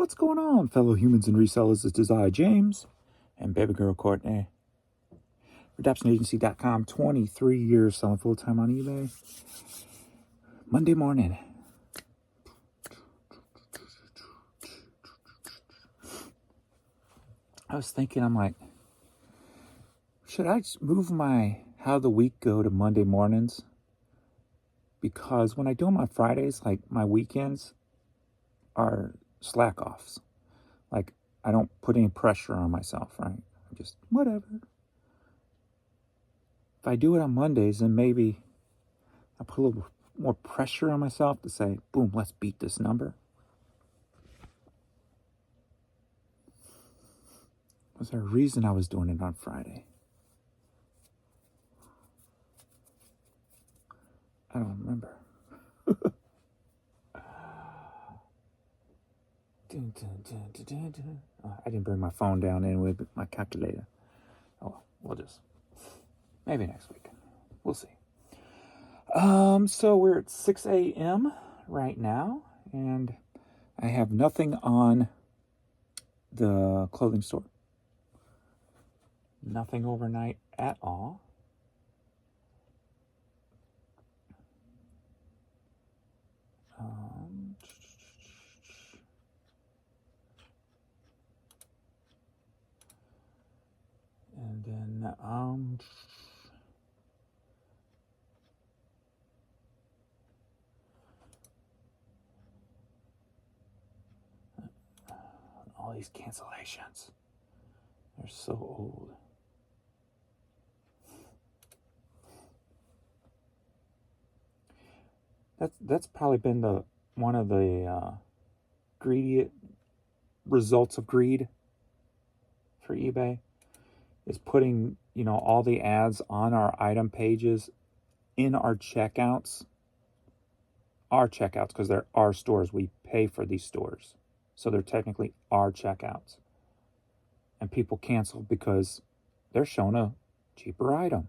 What's going on, fellow humans and resellers? This is I, James, and baby girl Courtney. RedemptionAgency.com, 23 years selling full-time on eBay. Monday morning. I was thinking, I'm like, should I move my how the week go to Monday mornings? Because when I do my Fridays, like my weekends are slack offs. Like I don't put any pressure on myself, right? I'm just whatever. If I do it on Mondays, then maybe I put a little more pressure on myself to say, boom, let's beat this number. Was there a reason I was doing it on Friday? I don't remember. I didn't bring my phone down anyway, but my calculator. Oh, we'll just, maybe next week. We'll see. So we're at 6 a.m. right now, and I have nothing on the clothing store. Nothing overnight at all. And then, all these cancellations. They're so old. That's probably been one of the greedy results of greed for eBay, is putting, all the ads on our item pages in our checkouts. Our checkouts, because they're our stores. We pay for these stores. So they're technically our checkouts. And people cancel because they're shown a cheaper item.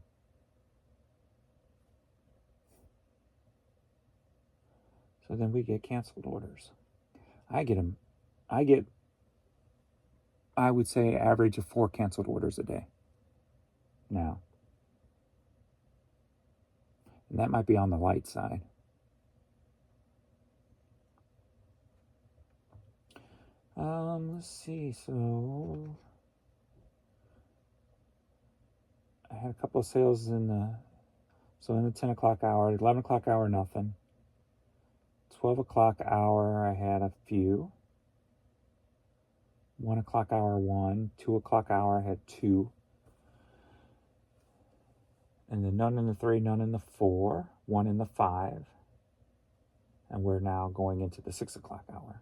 So then we get canceled orders. I would say, average of 4 canceled orders a day now. And that might be on the light side. Let's see. So I had a couple of sales in the 10 o'clock hour, 11 o'clock hour, nothing. 12 o'clock hour, I had a few. 1 o'clock hour, 1. 2 o'clock hour, I had 2. And then none in the 3, none in the 4, 1 in the 5. And we're now going into the 6 o'clock hour.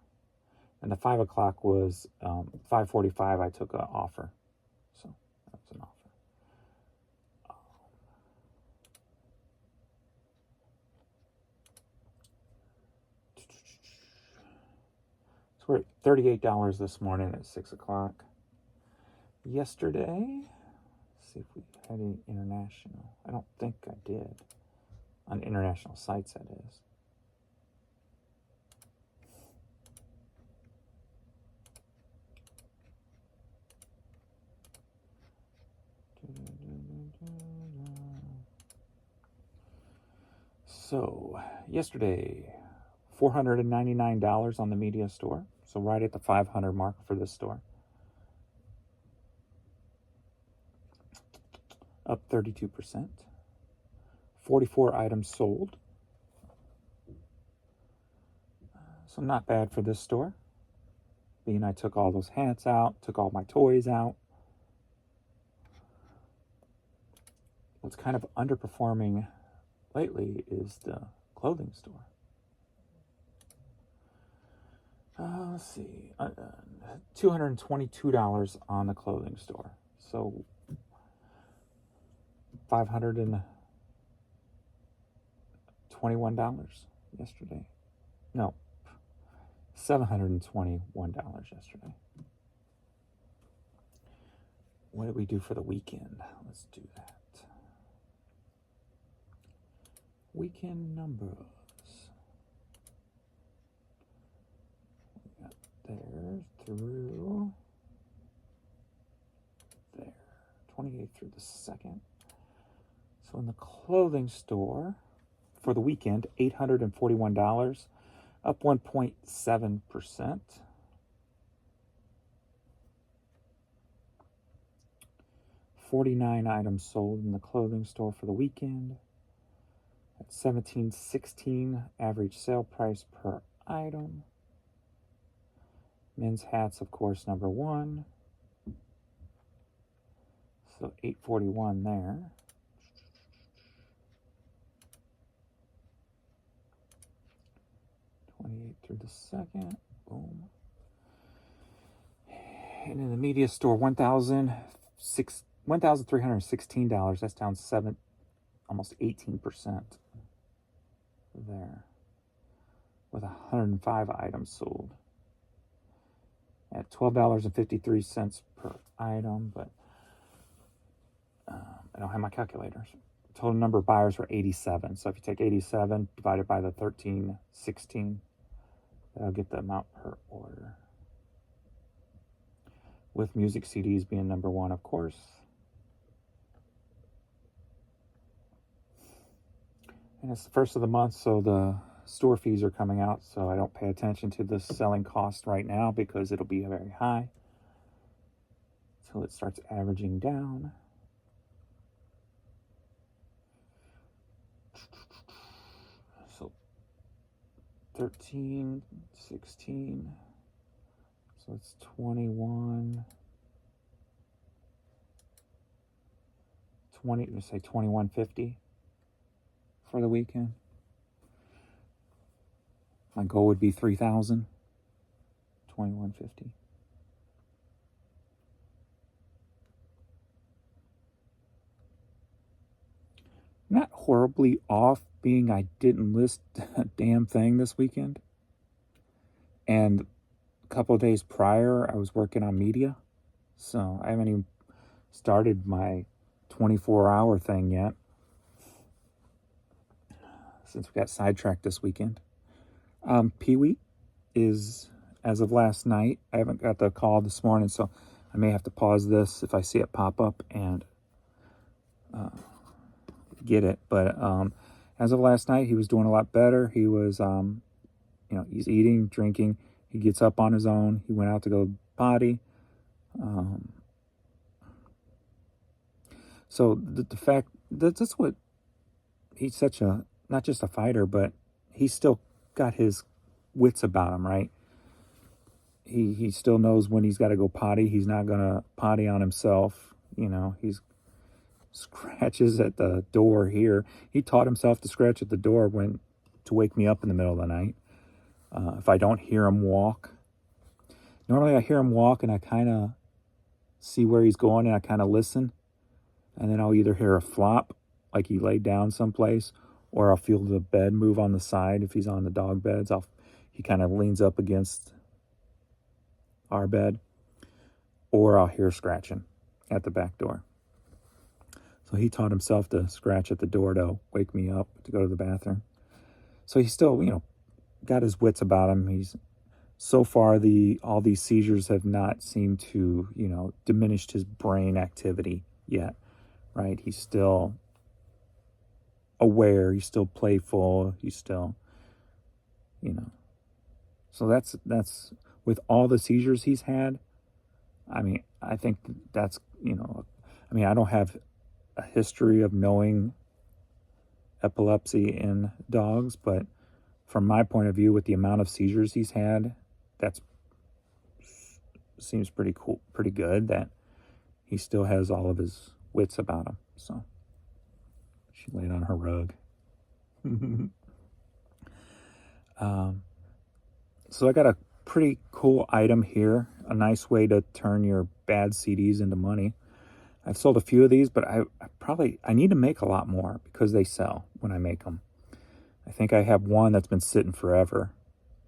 And the 5 o'clock was 5:45. I took an offer. So that was an offer. So we're at $38 this morning at 6 o'clock. Yesterday, let's see if we had any international. I don't think I did. On international sites, that is. So, yesterday, $499 on the media store. So right at the 500 mark for this store. Up 32%. 44 items sold. So not bad for this store. Being I took all those hats out, took all my toys out. What's kind of underperforming lately is the clothing store. Let's see, $222 on the clothing store. So $521 yesterday. No, $721 yesterday. What did we do for the weekend? Let's do that. Weekend numbers. We got there's through there. 28th through the 2nd. So in the clothing store for the weekend, $841, up 1.7%. 49 items sold in the clothing store for the weekend. At $17.16 average sale price per item. Men's hats, of course, number one. So $841 there. Through the 2nd. Boom. And in the media store, $1,316. That's down almost 18% there. With 105 items sold. At $12.53 per item, but I don't have my calculators. Total number of buyers were 87. So if you take 87 divided by the 1316, that'll get the amount per order. With music CDs being number one, of course. And it's the first of the month, so the store fees are coming out, so I don't pay attention to the selling cost right now because it'll be very high until it starts averaging down. So 13, 16, so it's 21, 20, let's say 2150 for the weekend. My goal would be 3,000, 2150. Not horribly off being I didn't list a damn thing this weekend. And a couple of days prior, I was working on media. So I haven't even started my 24-hour thing yet. Since we got sidetracked this weekend. Pee-wee is, as of last night, I haven't got the call this morning, so I may have to pause this if I see it pop up and get it. But as of last night, he was doing a lot better. He was, he's eating, drinking. He gets up on his own. He went out to go potty. So the fact that's what he's such a, not just a fighter, but he's still got his wits about him, right? He still knows when he's got to go potty. He's not going to potty on himself. He's scratches at the door here. He taught himself to scratch at the door to wake me up in the middle of the night. If I don't hear him walk. Normally I hear him walk and I kind of see where he's going and I kind of listen. And then I'll either hear a flop, like he laid down someplace, or I'll feel the bed move on the side. If he's on the dog beds, he kind of leans up against our bed, or I'll hear scratching at the back door. So he taught himself to scratch at the door to wake me up to go to the bathroom. So he's still, got his wits about him. He's so far all these seizures have not seemed to, diminished his brain activity yet, right? He's still aware, he's still playful, he's still, so that's with all the seizures he's had. I think that's, I don't have a history of knowing epilepsy in dogs, but from my point of view, with the amount of seizures he's had, that seems pretty cool, pretty good that he still has all of his wits about him. So she laid on her rug. So I got a pretty cool item here, a nice way to turn your bad CDs into money. I've sold a few of these, but I need to make a lot more because they sell when I make them. I think I have one that's been sitting forever,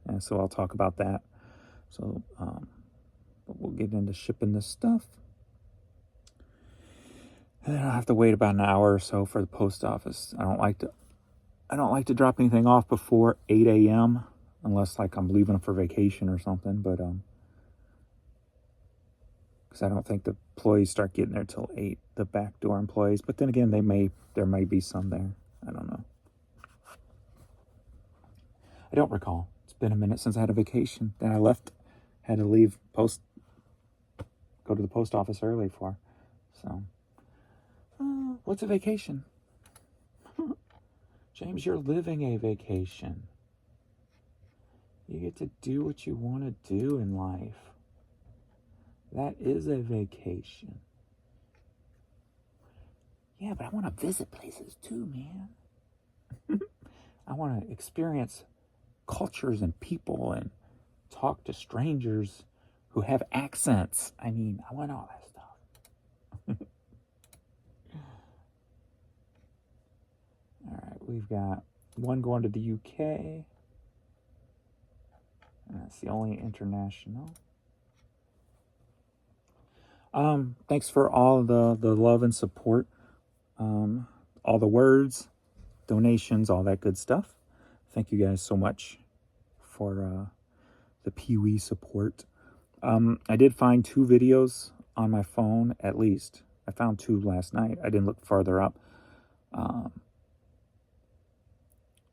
and so I'll talk about that. So, but we'll get into shipping this stuff. And then I'll have to wait about an hour or so for the post office. I don't like to drop anything off before 8 a.m. unless like I'm leaving for vacation or something. But because I don't think the employees start getting there till 8, the backdoor employees. But then again, there may be some there. I don't know. I don't recall. It's been a minute since I had a vacation. Then I left, had to leave go to the post office early for. So, what's a vacation? James, you're living a vacation. You get to do what you want to do in life. That is a vacation. Yeah, but I want to visit places too, man. I want to experience cultures and people and talk to strangers who have accents. I mean, I want all that stuff. All right, we've got one going to the UK. And that's the only international. Thanks for all the love and support. All the words, donations, all that good stuff. Thank you guys so much for the Pee-wee support. I did find 2 videos on my phone, at least. I found 2 last night. I didn't look farther up.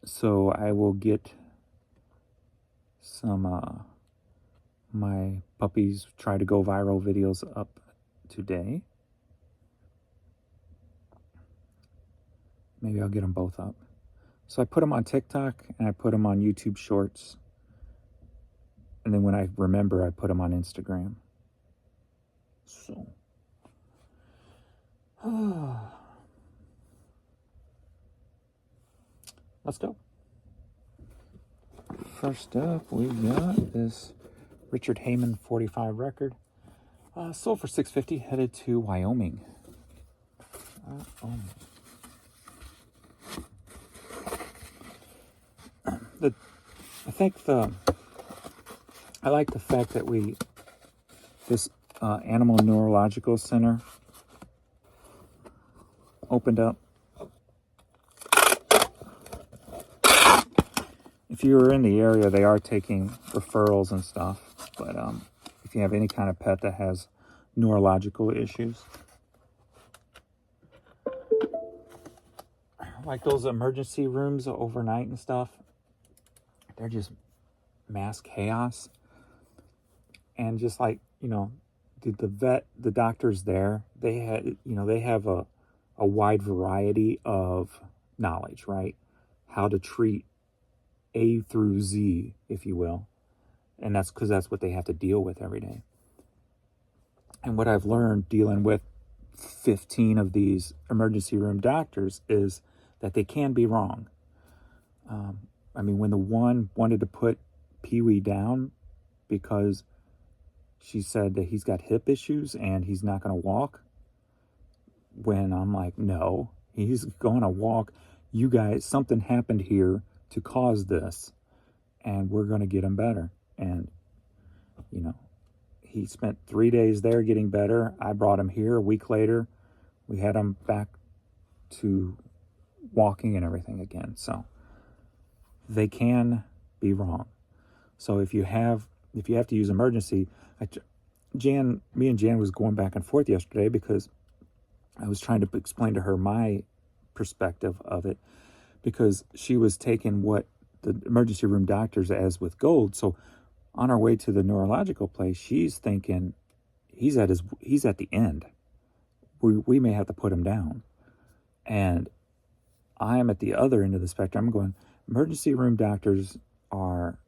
So I will get some my puppies try to go viral videos up today. Maybe I'll get them both up. So I put them on TikTok and I put them on YouTube Shorts. And then when I remember, I put them on Instagram. So. Let's go. First up, we got this Richard Heyman 45 record. Sold for $650, headed to Wyoming. I like the fact that this Animal Neurological Center opened up. If you were in the area, they are taking referrals and stuff. But if you have any kind of pet that has neurological issues, like those emergency rooms overnight and stuff, they're just mass chaos. And just like, the doctors there, they have a wide variety of knowledge, right? How to treat A through Z, if you will. And that's because that's what they have to deal with every day. And what I've learned dealing with 15 of these emergency room doctors is that they can be wrong. When the one wanted to put Pee-wee down because she said that he's got hip issues and he's not going to walk, when I'm like, no, he's going to walk. You guys, something happened here to cause this, and we're going to get him better. And, he spent 3 days there getting better. I brought him here. A week later, we had him back to walking and everything again. So they can be wrong. So if you have to use emergency, me and Jan was going back and forth yesterday because I was trying to explain to her my perspective of it, because she was taking what the emergency room doctors as with gold. So on our way to the neurological place, she's thinking he's at the end. We may have to put him down. And I am at the other end of the spectrum. I'm going, emergency room doctors are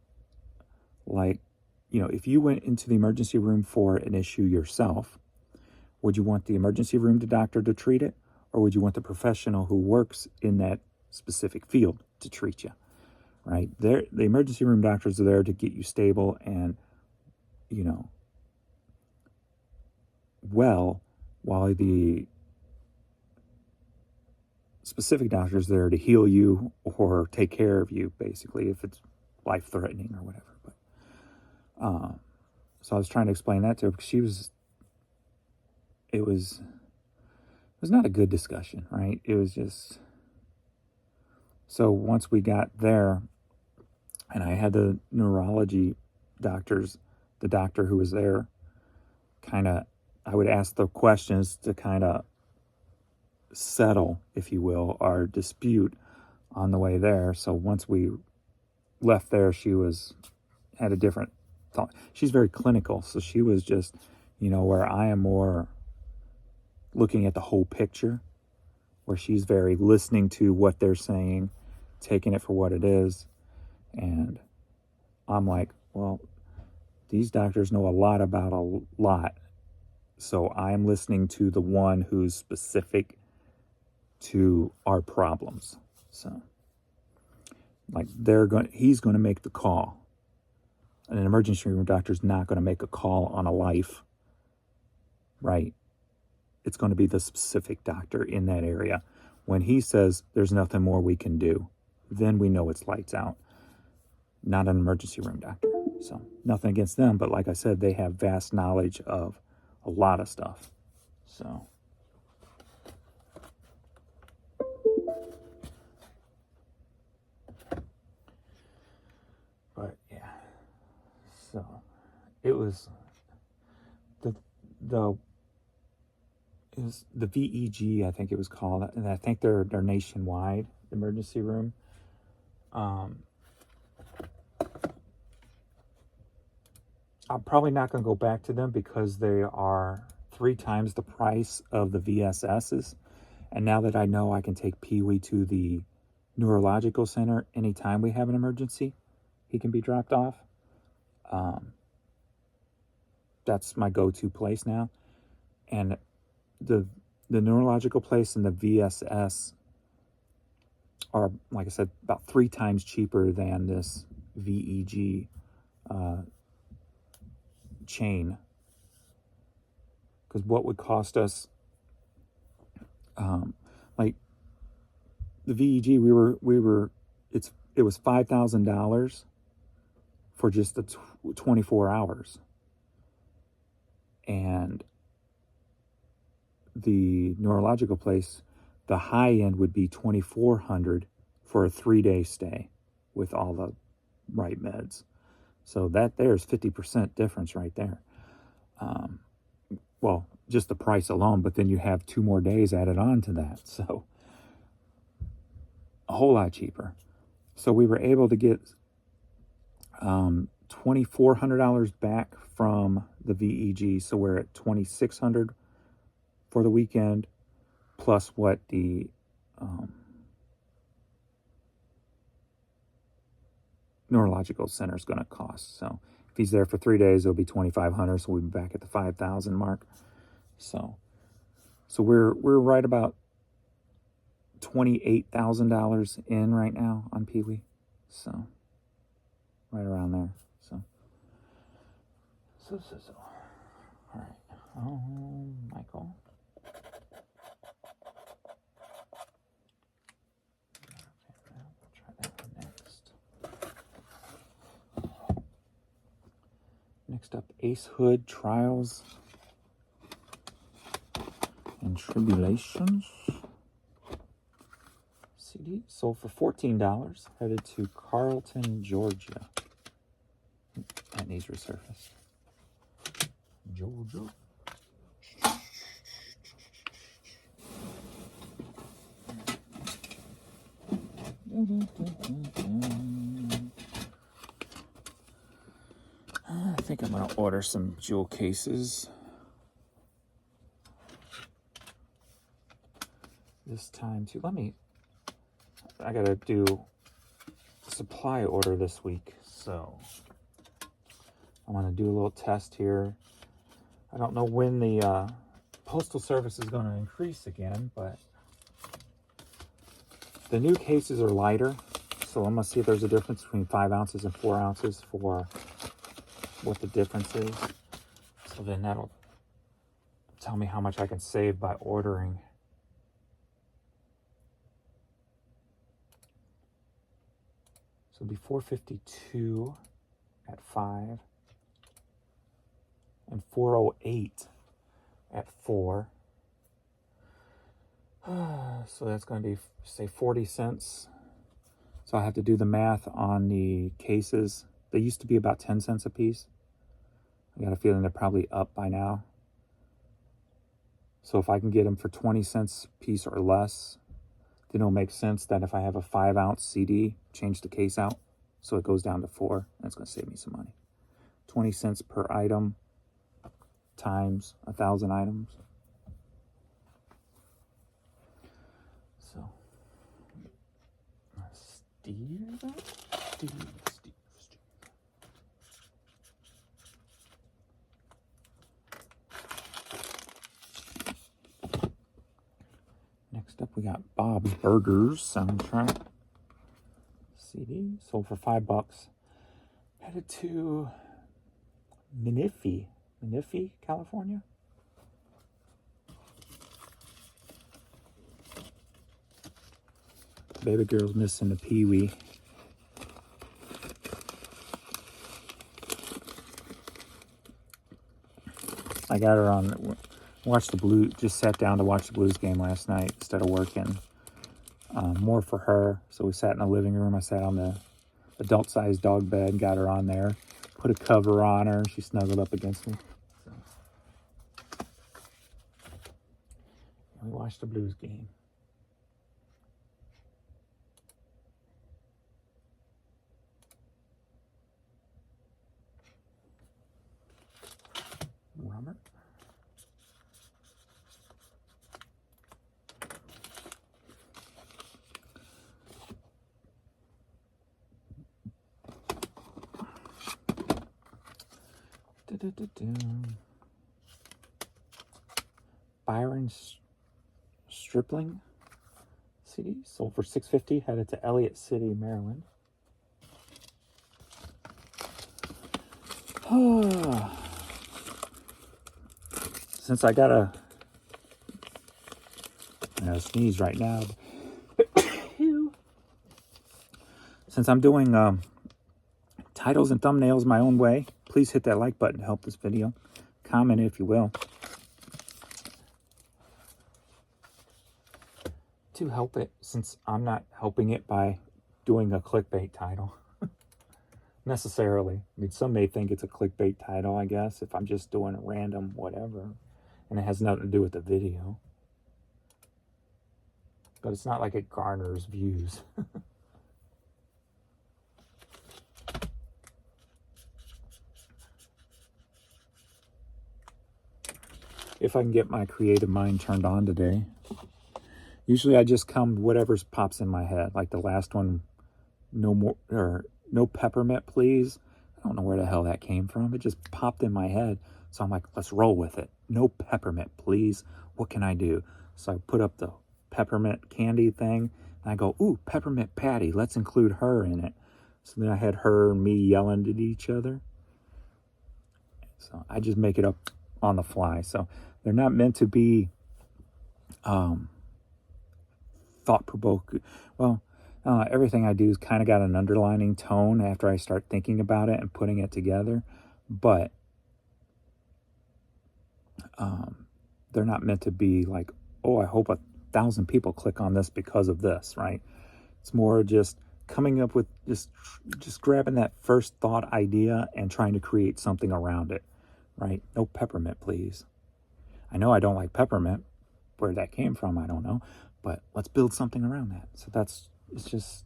like, if you went into the emergency room for an issue yourself, would you want the emergency room doctor to treat it? Or would you want the professional who works in that specific field to treat you? Right? The emergency room doctors are there to get you stable and, while the specific doctor is there to heal you or take care of you, basically, if it's life-threatening or whatever. But so I was trying to explain that to her because it was not a good discussion, right? It was just, so once we got there and I had the neurology doctors, the doctor who was there kind of I would ask the questions to kind of settle, if you will, our dispute on the way there. So once we left there, she had a different thought. She's very clinical, so she was just, where I am more looking at the whole picture, where she's very listening to what they're saying, taking it for what it is. And I'm like, well, these doctors know a lot about a lot. So I'm listening to the one who's specific to our problems. So, like, he's going to make the call. And an emergency room doctor's not going to make a call on a life, right? It's going to be the specific doctor in that area. When he says there's nothing more we can do, then we know it's lights out. Not an emergency room doctor. So nothing against them, but like I said, they have vast knowledge of a lot of stuff. So but yeah. So it was the VEG, I think it was called, and I think they're nationwide emergency room. I'm probably not going to go back to them because they are 3 times the price of the VSS's. And now that I know I can take Pee-wee to the neurological center anytime we have an emergency, he can be dropped off. That's my go-to place now. And the neurological place and the VSS are, like I said, about 3 times cheaper than this VEG chain. Because what would cost us, like the VEG, it was $5,000 for just the 24 hours, and the neurological place, the high end would be $2,400 for a 3-day stay with all the right meds. So there's 50% difference right there. Well, just the price alone, but then you have 2 more days added on to that. So a whole lot cheaper. So we were able to get $2,400 back from the VEG. So we're at $2,600 for the weekend, plus what the neurological center is going to cost. So if he's there for 3 days, it'll be $2,500. So we'll be back at the $5,000 mark. So we're right about $28,000 in right now on Pee-wee. So right around there. So. All right. Michael. Try that one next. Next up, Ace Hood Trials and Tribulations. CD sold for $14, headed to Carlton, Georgia. That needs resurfaced. Georgia. I think I'm going to order some jewel cases this time too. I got to do a supply order this week, so I'm going to do a little test here. I don't know when the Postal Service is going to increase again, but the new cases are lighter, so I'm going to see if there's a difference between 5 ounces and 4 ounces for what the difference is. So then that'll tell me how much I can save by ordering. So it'll be $452 at 5 and $408 at 4. So that's going to be, say, 40 cents. So I have to do the math on the cases. They used to be about 10 cents a piece. I got a feeling they're probably up by now. So if I can get them for 20 cents a piece or less, then it'll make sense that if I have a 5-ounce CD, change the case out so it goes down to 4. That's going to save me some money. 20 cents per item times 1,000 items. So, Steve. Next up, we got Bob's Burgers soundtrack CD, sold for $5. Headed to Menifee, California. Baby girl's missing the Pee-wee. I got her on, watched the Blues, just sat down to watch the Blues game last night instead of working. More for her. So we sat in the living room. I sat on the adult-sized dog bed, got her on there, put a cover on her. She snuggled up against me. So. We watched the Blues game. Robert. Byron Stripling CD, sold for $6.50, headed to Elliott City, Maryland. Since I got a sneeze right now. Since I'm doing titles and thumbnails my own way, please hit that like button to help this video. Comment if you will. To help it, since I'm not helping it by doing a clickbait title. Necessarily. I mean, some may think it's a clickbait title, I guess, if I'm just doing a random whatever. And it has nothing to do with the video. But it's not like it garners views. If I can get my creative mind turned on today. Usually I just come whatever pops in my head. Like the last one, no peppermint, please. I don't know where the hell that came from. It just popped in my head. So I'm like, let's roll with it. No peppermint, please. What can I do? So I put up the peppermint candy thing. And I go, ooh, peppermint Patty. Let's include her in it. So then I had her and me yelling at each other. So I just make it up on the fly. So they're not meant to be thought-provoking. Well, everything I do is kind of got an underlining tone after I start thinking about it and putting it together. But they're not meant to be like, oh, I hope 1,000 people click on this because of this, right? It's more just coming up with just grabbing that first thought idea and trying to create something around it, right? No peppermint, please. I know I don't like peppermint. Where that came from, I don't know. But let's build something around that. So it's just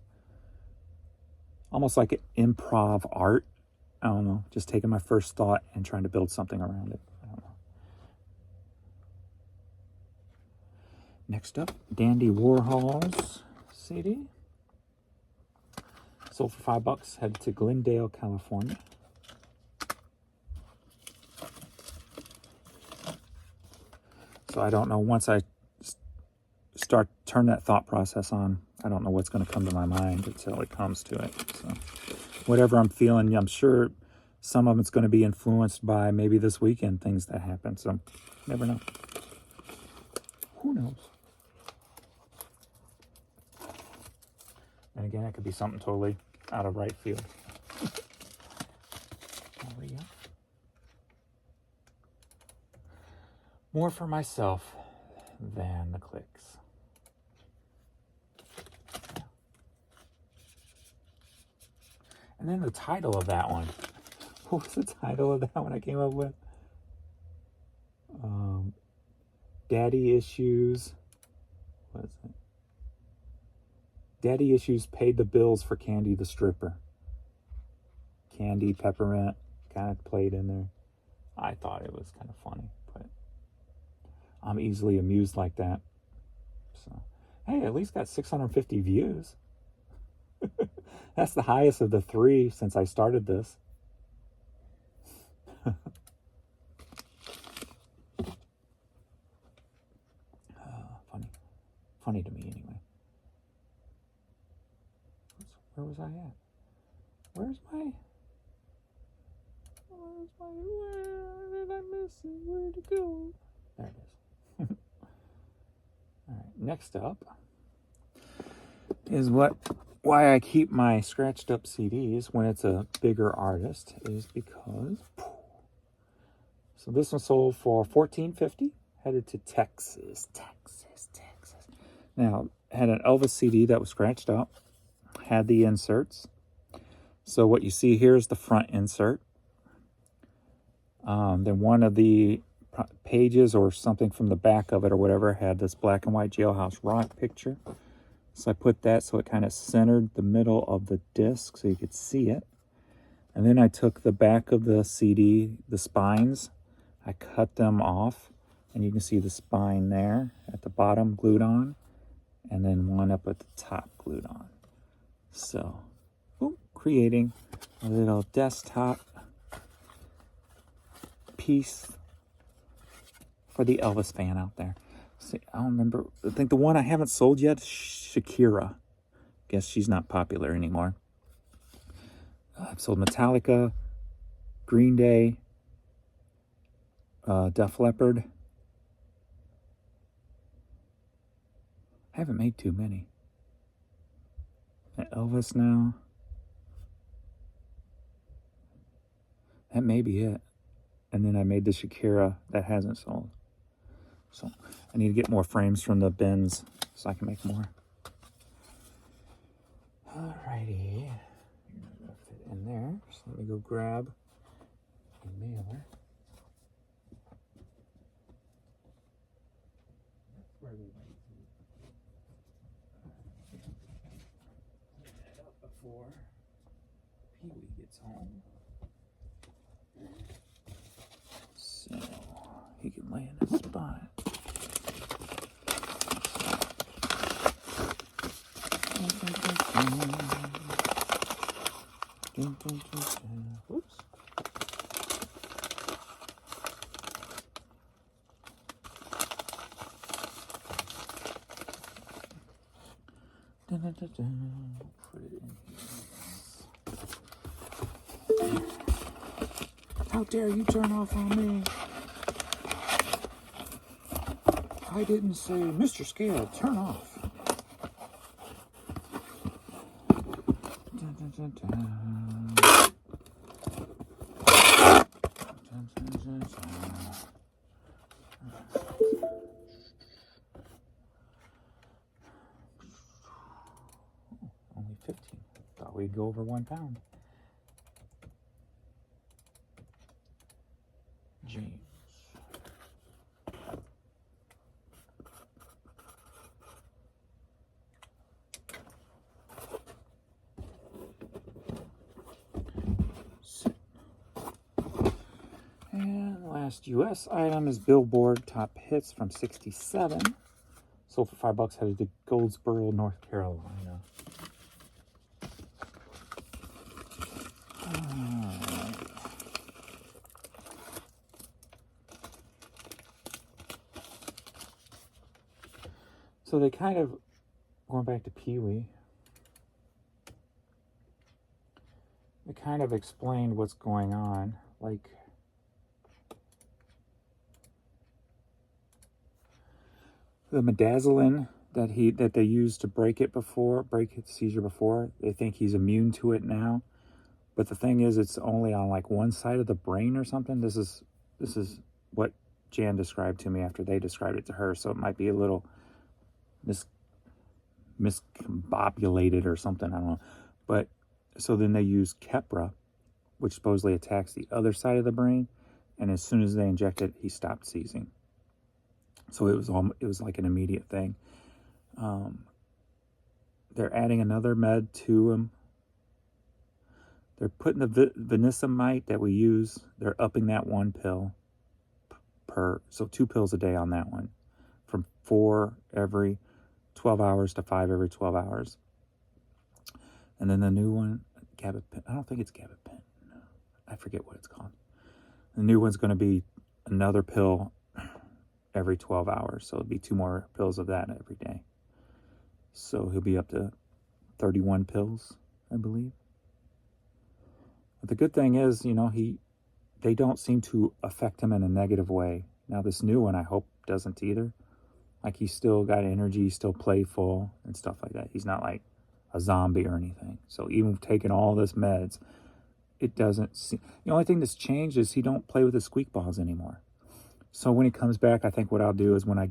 almost like improv art. I don't know. Just taking my first thought and trying to build something around it. I don't know. Next up, Dandy Warhol's CD. Sold for $5. Headed to Glendale, California. So I don't know, once I turn that thought process on, I don't know what's going to come to my mind until it comes to it. So whatever I'm feeling, I'm sure some of it's going to be influenced by maybe this weekend things that happen. So never know. Who knows? And again, it could be something totally out of right field. There we go. More for myself than the clicks. And then the title of that one. What was the title of that one I came up with? Daddy Issues. What is it? Daddy Issues paid the bills for Candy the Stripper. Candy, Peppermint, kind of played in there. I thought it was kind of funny, but I'm easily amused like that. So, hey, at least got 650 views. That's the highest of the 3 since I started this. Funny to me anyway. Where was I at? Where did I miss it? Where'd it go? There it is. All right, next up is why I keep my scratched up CDs when it's a bigger artist, is because, so this one sold for $14.50, headed to Texas. Now, had an Elvis CD that was scratched up, had the inserts. So what you see here is the front insert. Then one of the pages or something from the back of it or whatever had this black and white Jailhouse Rock picture. So I put that so it kind of centered the middle of the disc so you could see it. And then I took the back of the CD, the spines, I cut them off, and you can see the spine there at the bottom glued on, and then one up at the top glued on. So, creating a little desktop piece for the Elvis fan out there. See, I don't remember. I think the one I haven't sold yet is Shakira. Guess she's not popular anymore. I've sold Metallica, Green Day, Def Leppard. I haven't made too many. Elvis now. That may be it. And then I made the Shakira that hasn't sold. So I need to get more frames from the bins so I can make more. Alrighty. Fit in there. So let me go grab a mailer. Where we went. That up before Pee-wee gets home. So he can lay in his spot. Whoops. Put it in here. How dare you turn off on me? I didn't say, Mr. Scale, turn off. Only 15. Thought we'd go over 1 pound. James. And last US item is Billboard Top Hits from '67. Sold for $5, headed to Goldsboro, North Carolina. So they kind of, going back to Pee-wee, they kind of explained what's going on. Like, the midazolam that they used to break his seizure before, they think he's immune to it now. But the thing is, it's only on like one side of the brain or something. This is what Jan described to me after they described it to her. So it might be a little miscombobulated or something. I don't know. But so then they use Keppra, which supposedly attacks the other side of the brain. And as soon as they inject it, he stopped seizing. So it was like an immediate thing. They're adding another med to him. They're putting the Vanicamate that we use, they're upping that 1 pill so 2 pills a day on that one, from 4 every 12 hours to 5 every 12 hours. And then the new one, gabapentin, I don't think it's gabapentin. I forget what it's called. The new one's going to be another pill every 12 hours. So it'll be 2 more pills of that every day. So he'll be up to 31 pills, I believe. But the good thing is, you know, they don't seem to affect him in a negative way. Now this new one, I hope, doesn't either. Like, he's still got energy, still playful and stuff like that. He's not like a zombie or anything. So even taking all this meds, it doesn't seem... The only thing that's changed is he don't play with his squeak balls anymore. So when he comes back, I think what I'll do is when I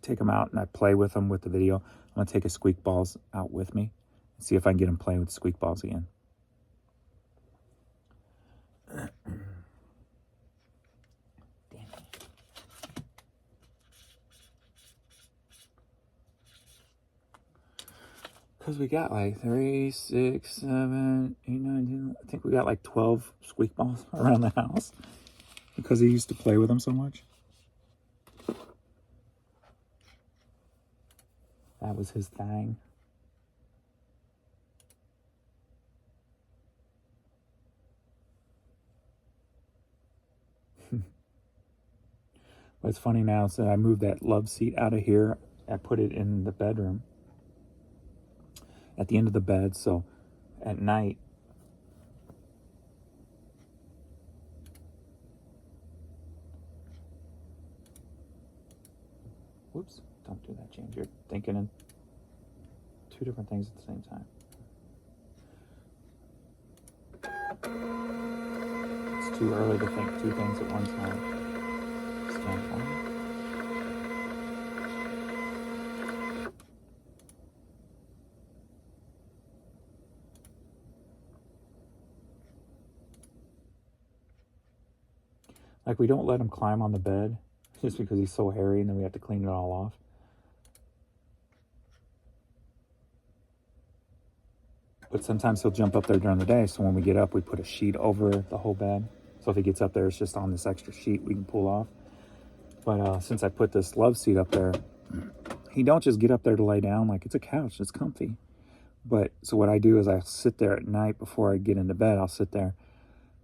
take him out and I play with him with the video, I'm going to take his squeak balls out with me and see if I can get him playing with the squeak balls again. Because we got like 3, 6, 7, 8, 9, 10. I think we got like 12 squeak balls around the house because he used to play with them so much. That was his thing. What's funny now is that I moved that love seat out of here. I put it in the bedroom at the end of the bed, so at night whoops, don't do that, James. You're thinking in 2 different things at the same time. It's too early to think 2 things at one time. Stand on. Like, we don't let him climb on the bed just because he's so hairy, and then we have to clean it all off. But sometimes he'll jump up there during the day, so when we get up, we put a sheet over the whole bed. So if he gets up there, it's just on this extra sheet we can pull off. But since I put this love seat up there, he don't just get up there to lay down. Like, it's a couch, it's comfy. But so what I do is I sit there at night before I get into bed. I'll sit there,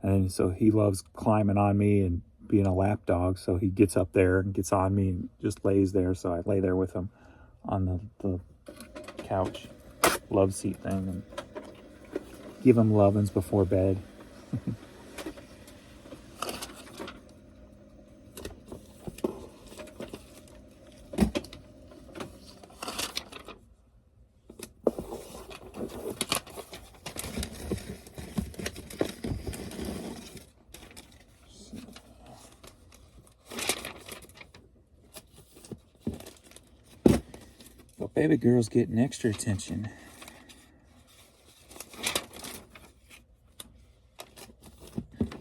and so he loves climbing on me and being a lap dog. So he gets up there and gets on me and just lays there. So I lay there with him on the couch love seat thing and give him lovin's before bed. But baby girl's getting extra attention.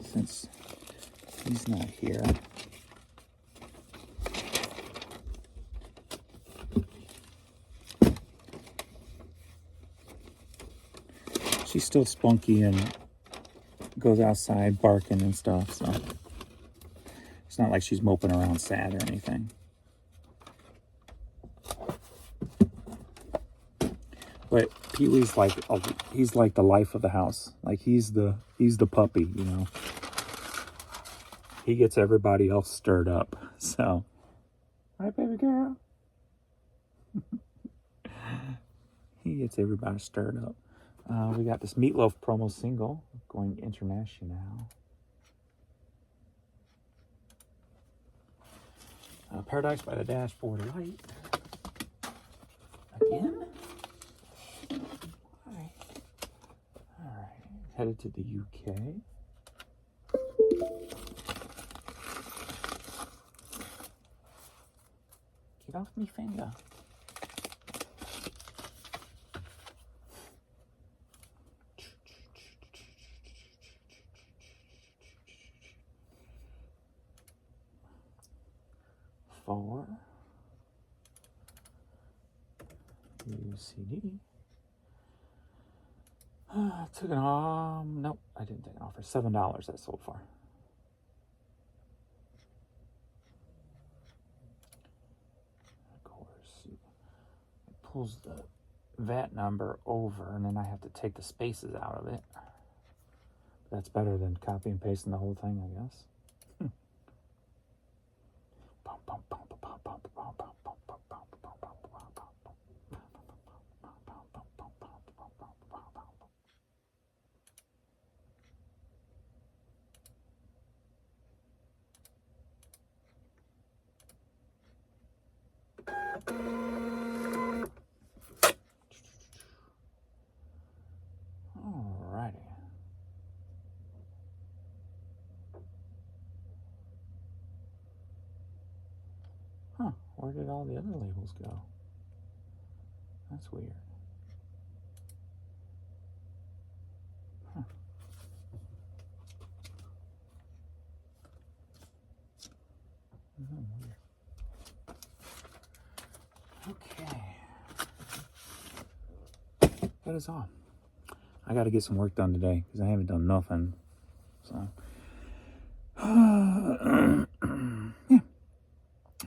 Since he's not here. She's still spunky and goes outside barking and stuff, so it's not like she's moping around sad or anything. But Pee-wee's like, he's like the life of the house. Like, he's the puppy, you know. He gets everybody else stirred up. So, right, baby girl? He gets everybody stirred up. We got this Meatloaf promo single going international. Paradise by the Dashboard Light. Again? Why? Alright. Headed to the UK. Get off me finger. Four. UCD. Took an nope, I didn't take an offer. $7 I sold for. Of course, it pulls the VAT number over, and then I have to take the spaces out of it. That's better than copy and pasting the whole thing, I guess. Alrighty. Huh, where did all the other labels go? That's weird. Huh. Weird. Okay. That is all. I got to get some work done today because I haven't done nothing. So, yeah.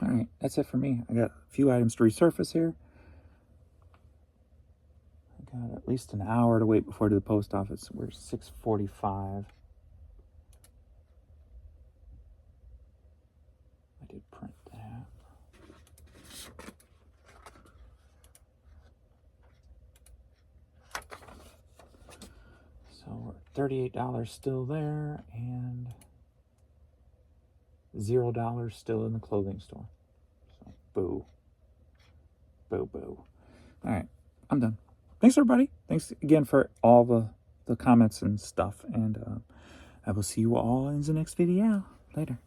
All right, that's it for me. I got a few items to resurface here. I got at least an hour to wait before to the post office. We're 6:45. I did print that. So we're $38 still there, and $0 still in the clothing store. So boo. Boo boo. All right, I'm done. Thanks everybody. Thanks again for all the comments and stuff, and I will see you all in the next video. Later.